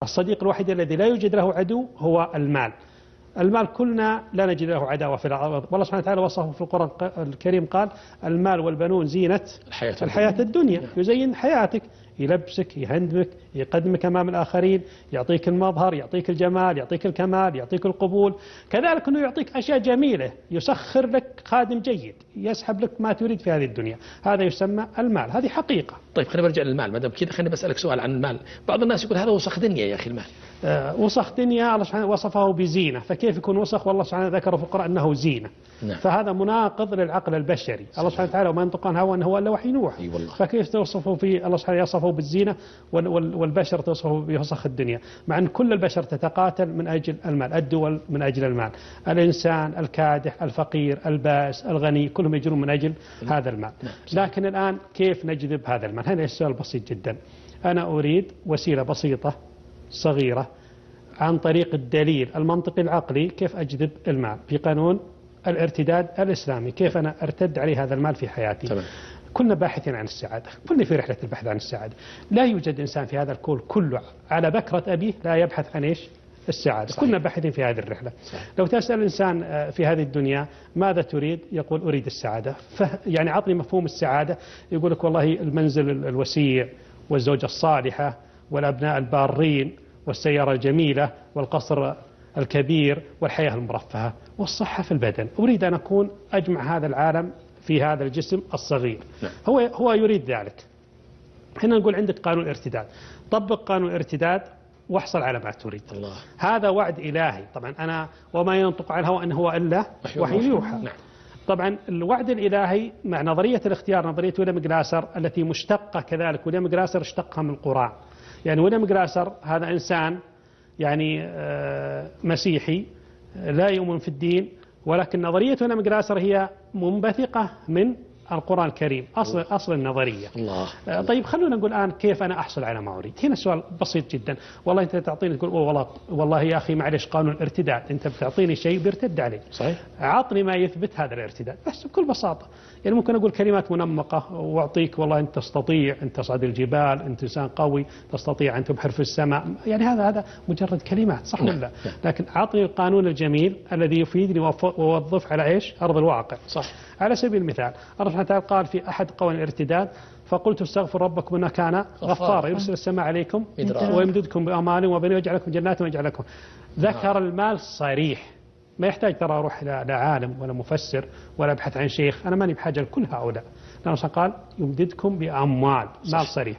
الصديق الوحيد الذي لا يوجد له عدو هو المال. المال كلنا لا نجد له عداوة في الأرض، والله سبحانه وتعالى وصفه في القرآن الكريم قال المال والبنون زينة الحياة الدنيا. يزين حياتك، يلبسك، يهندمك، يقدمك أمام الآخرين، يعطيك المظهر، يعطيك الجمال، يعطيك الكمال، يعطيك القبول. كذلك أنه يعطيك أشياء جميلة، يسخر لك خادم جيد، يسحب لك ما تريد في هذه الدنيا. هذا يسمى المال، هذه حقيقة. طيب خلينا نرجع للمال، ما دام كذا خلينا بسألك سؤال عن المال. بعض الناس يقول هذا وسخ دنيا يا أخي المال. وسخ دنيا، الله سبحانه وصفه بزينة، فكيف يكون وسخ والله سبحانه ذكره في القرآن أنه زينة؟ نعم. فهذا مناقض للعقل البشري. الله سبحانه وتعالى وما ينطق عن هوى إن هو إلا وحي يوحى. فكيف توصفه في الله سبحانه يصفه بالزينة والبشر توصفه بوسخ الدنيا، مع أن كل البشر تتقاتل من أجل المال، الدول من أجل المال، الإنسان الكادح، الفقير، البائس، الغني، كلهم يجرون من أجل هذا المال. لكن الآن كيف نجذب هذا المال؟ هذا السؤال بسيط جدا. أنا أريد وسيلة بسيطة صغيرة عن طريق الدليل المنطقي العقلي كيف أجذب المال في قانون الارتداد الإسلامي، كيف أنا أرتد عليه هذا المال في حياتي. طبعا. كلنا باحثين عن السعادة، كلنا في رحلة البحث عن السعادة. لا يوجد إنسان في هذا الكون كله على بكرة أبيه لا يبحث عن إيش؟ السعادة. صحيح. كلنا باحثين في هذه الرحلة. صحيح. لو تسأل الإنسان في هذه الدنيا ماذا تريد؟ يقول أريد السعادة. يعني عطني مفهوم السعادة، يقول لك والله المنزل الوسيع والزوجة الصالحة والأبناء البارين والسيارة الجميلة والقصر الكبير والحياة المرفهة والصحة في البدن. أريد أن أكون أجمع هذا العالم في هذا الجسم الصغير. نعم. هو يريد ذلك. هنا نقول عندك قانون الارتداد، طبق قانون الارتداد واحصل على ما تريد. الله. هذا وعد إلهي. طبعا أنا وما ينطق عن الهوى إن هو إلا وحي يوحى. نعم. طبعا الوعد الإلهي مع نظرية الاختيار، نظرية ويليام جلاسر التي مشتقة كذلك، ويليام جلاسر اشتقها من القرآن. يعني ويليام جلاسر هذا إنسان يعني مسيحي لا يؤمن في الدين، ولكن نظرية ويليام جلاسر هي منبثقة من القرآن الكريم، أصل النظرية. الله. طيب خلونا نقول الآن كيف أنا أحصل على ما أريد. هنا سؤال بسيط جدا. والله أنت تعطيني تقول والله يا أخي معلش قانون الارتداد، أنت بتعطيني شيء بيرتد عليه. صحيح. عطني ما يثبت هذا الارتداد بس بكل بساطة. يعني ممكن أقول كلمات منمقة وأعطيك والله أنت تستطيع أن تصعد الجبال، أنت إنسان قوي تستطيع أن تبحر في السماء، يعني هذا مجرد كلمات، صح ولا لا؟ لكن أعطني القانون الجميل الذي يفيدني ووظف على إيش؟ أرض الواقع. صح. على سبيل المثال الله سبحانه وتعالى قال في أحد قوانين الارتداد فقلت استغفر ربكم إنه كان غفارا يرسل السماء عليكم ويمددكم بأموال وبنين ويجعل لكم جنات ويجعل لكم. ذكر المال صريح، ما يحتاج ترى أروح لا عالم ولا مفسر ولا أبحث عن شيخ، أنا ماني بحاجة لكل هؤلاء. لأنه قال يمددكم بأموال، مال صريح.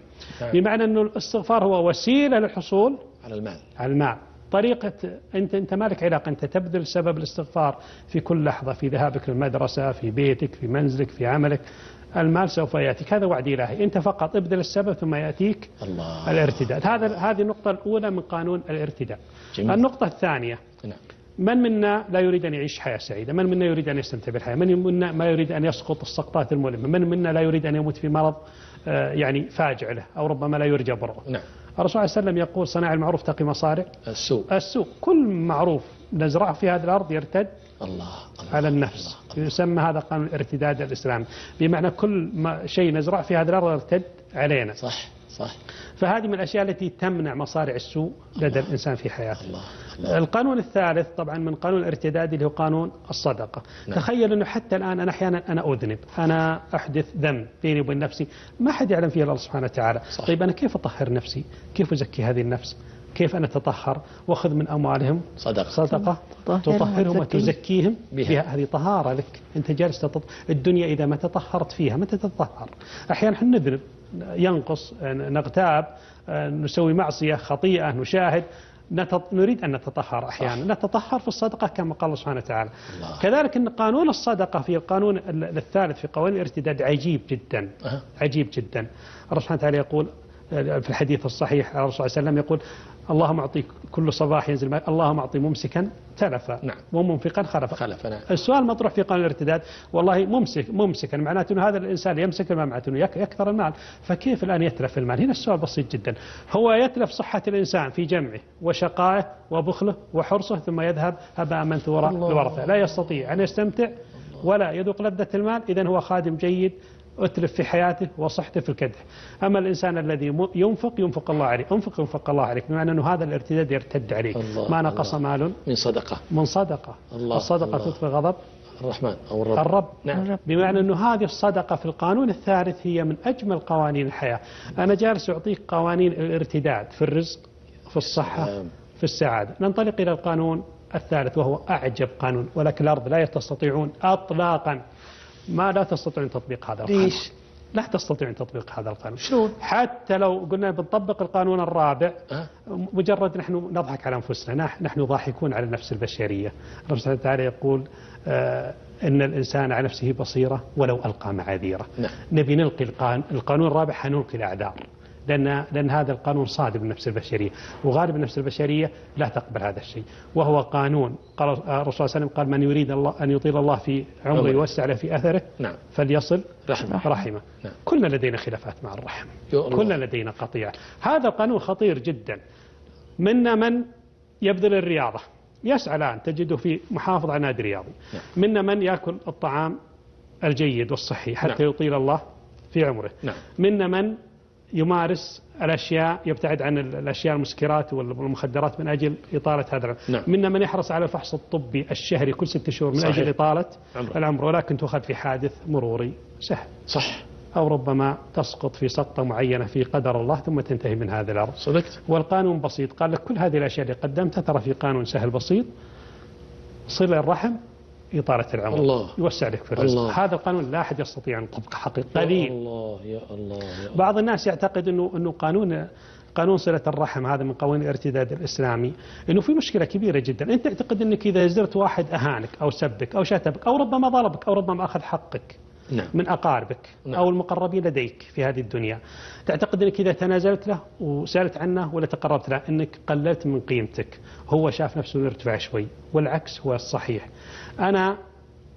بمعنى أنه الاستغفار هو وسيلة للحصول على المال. طريقة أنت مالك علاقة، أنت تبذل سبب الاستغفار في كل لحظة، في ذهابك للمدرسة، في بيتك، في منزلك، في عملك، المال سوف يأتيك. هذا وعد إلهي، أنت فقط ابذل السبب ثم يأتيك الله. الارتداد. هذه النقطة الأولى من قانون الارتداد. جميل. النقطة الثانية، من منا لا يريد أن يعيش حياة سعيدة؟ من منا يريد أن يستمتع بالحياة؟ من منا ما يريد أن يسقط السقطات المؤلمة؟ من منا لا يريد أن يموت في مرض يعني فاجع له أو ربما لا يرجى برؤه؟ نعم. الرسول صلى الله عليه وسلم يقول صناع المعروف تقي مصارع السوء. كل معروف نزرعه في هذه الأرض يرتد على النفس. يسمى هذا قانون الارتداد الإسلامي، بمعنى كل شيء نزرعه في هذه الأرض يرتد علينا. صح. فهذه من الأشياء التي تمنع مصارع السوء لدى الإنسان في حياته. الله. القانون الثالث طبعا من قانون الارتداد اللي هو قانون الصدقة. نعم. تخيل أنه حتى الآن أنا أحيانا أنا أذنب، أنا أحدث ذنب بيني وبين نفسي ما حد يعلم فيه الله سبحانه وتعالى. صح. طيب أنا كيف أطهر نفسي؟ كيف أزكي هذه النفس؟ كيف أنا أتطهر وأخذ من أموالهم صدقة تطهرهم وتزكيهم بها. هذه طهارة لك، أنت جالس الدنيا إذا ما تطهرت فيها ما تتطهر. أحيانا احنا نذنب، ينقص، نغتاب، نسوي معصية، خطيئة، نشاهد، نريد أن نتطهر. أحيانا نتطهر في الصدقة كما قال الله سبحانه وتعالى. الله. كذلك أن قانون الصدقة في القانون الثالث في قوانين الارتداد عجيب جدا. عجيب جدا. الله سبحانه وتعالى يقول في الحديث الصحيح الرسول صلى الله عليه وسلم يقول اللهم أعطي كل صباح ينزل ماء، اللهم أعطي ممسكا تلفا. نعم. ومنفقا خلفا. نعم. السؤال مطروح في قانون الارتداد والله ممسكا معناته أن هذا الإنسان يمسك المال معناته أنه يكثر المال، فكيف الآن يتلف المال؟ هنا السؤال بسيط جدا. هو يتلف صحة الإنسان في جمعه وشقائه وبخله وحرصه ثم يذهب هباء منثورا لورثه، لا يستطيع أن يستمتع ولا يذوق لذة المال. إذن هو خادم جيد أتلف في حياته وصحته في الكدح. أما الإنسان الذي ينفق الله عليه، ينفق الله عليك، بمعنى أنه هذا الارتداد يرتد عليك. ما نقص مال من صدقة. الصدقة تطفئ غضب الرحمن أو الرب. نعم. بمعنى أنه هذه الصدقة في القانون الثالث هي من أجمل قوانين الحياة. أنا جالس أعطيك قوانين الارتداد في الرزق، في الصحة، في السعادة. ننطلق إلى القانون الثالث وهو أعجب قانون، ولكن الأرض لا تستطيعون إطلاقا لا تستطيعون تطبيق هذا القانون. ليش؟ لا تستطيعون تطبيق هذا القانون. شلون؟ حتى لو قلنا بنطبق القانون الرابع مجرد نحن نضحك على أنفسنا، نحن ضاحكون على النفس البشرية. الله سبحانه وتعالى يقول إن الإنسان على نفسه بصيرة ولو ألقى معاذيره. نبي نلقي القانون الرابع، حنلقي الأعذار، لأن هذا القانون صادم النفس البشرية، وغالب النفس البشرية لا تقبل هذا الشيء. وهو قانون قال الرسول صلى الله عليه وسلم قال من يريد الله أن يطيل الله في عمره يوسع له في أثره فليصل رحمه. كلنا لدينا خلافات مع الرحم، كلنا لدينا قطيعة. هذا القانون خطير جدا. منا من يبذل الرياضة، يسعى الآن تجده في محافظ على نادي رياضي. منا من يأكل الطعام الجيد والصحي حتى يطيل الله في عمره. منا من يمارس الأشياء، يبتعد عن الأشياء المسكرات والمخدرات من أجل إطالة هذا العمر. منا من يحرص على الفحص الطبي الشهري كل 6 شهور من أجل إطالة العمر، ولكن تؤخذ في حادث مروري سهل. أو ربما تسقط في سقطة معينة في قدر الله ثم تنتهي من هذا الأرض. صدقت. والقانون بسيط، قال لك كل هذه الأشياء اللي قدمتها ترى في قانون سهل بسيط، صلة الرحم، إطالة العمر، الله يوسع لك في الرزق. هذا القانون لا أحد يستطيع أن يطبقه حقيقة، قليل. يا الله. بعض الناس يعتقد أنه قانون صلة الرحم هذا من قوانين الارتداد الإسلامي أنه في مشكلة كبيرة جدا. أنت تعتقد أنك إذا زرت واحد أهانك أو سبك أو شتمك أو ربما ضربك أو ربما أخذ حقك من أقاربك أو المقربين لديك في هذه الدنيا، تعتقد أنك إذا تنازلت له وسألت عنه ولا تقربت له أنك قللت من قيمتك. هو شاف نفسه يرتفع شوي، والعكس هو الصحيح. أنا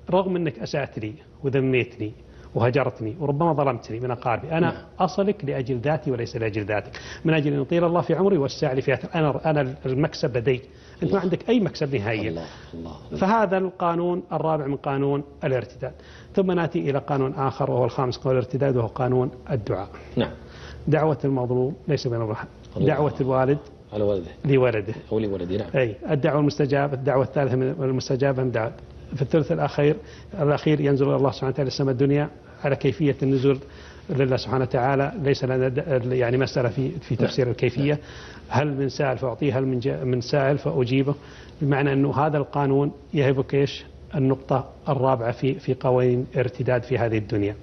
رغم أنك أسأت لي وذميتني وهجرتني وربما ظلمتني من أقاربي، أنا أصلك لأجل ذاتي وليس لأجل ذاتك، من أجل أن يطيل الله في عمري ويوسع لي في أنا المكسب لدي، أنت ما عندك أي مكسب نهائيا. فهذا القانون الرابع من قانون الارتداد. ثم نأتي إلى قانون آخر وهو الخامس قانون الارتداد، وهو قانون الدعاء. دعوة المظلوم ليس بين الرحم، دعوة الوالد على ولده لولده أو لولده. أي الدعوة المستجابة، الدعوة الثالثة من المستجابة من دعوة. في الثلث الأخير ينزل الله سبحانه وتعالى السماء الدنيا على كيفية النزول لله سبحانه وتعالى. ليس لنا يعني مسألة في تفسير الكيفية. هل من سائل فأعطيه، هل من سائل فأجيبه، بمعنى أنه هذا القانون يهبك النقطة الرابعة في قوانين ارتداد في هذه الدنيا.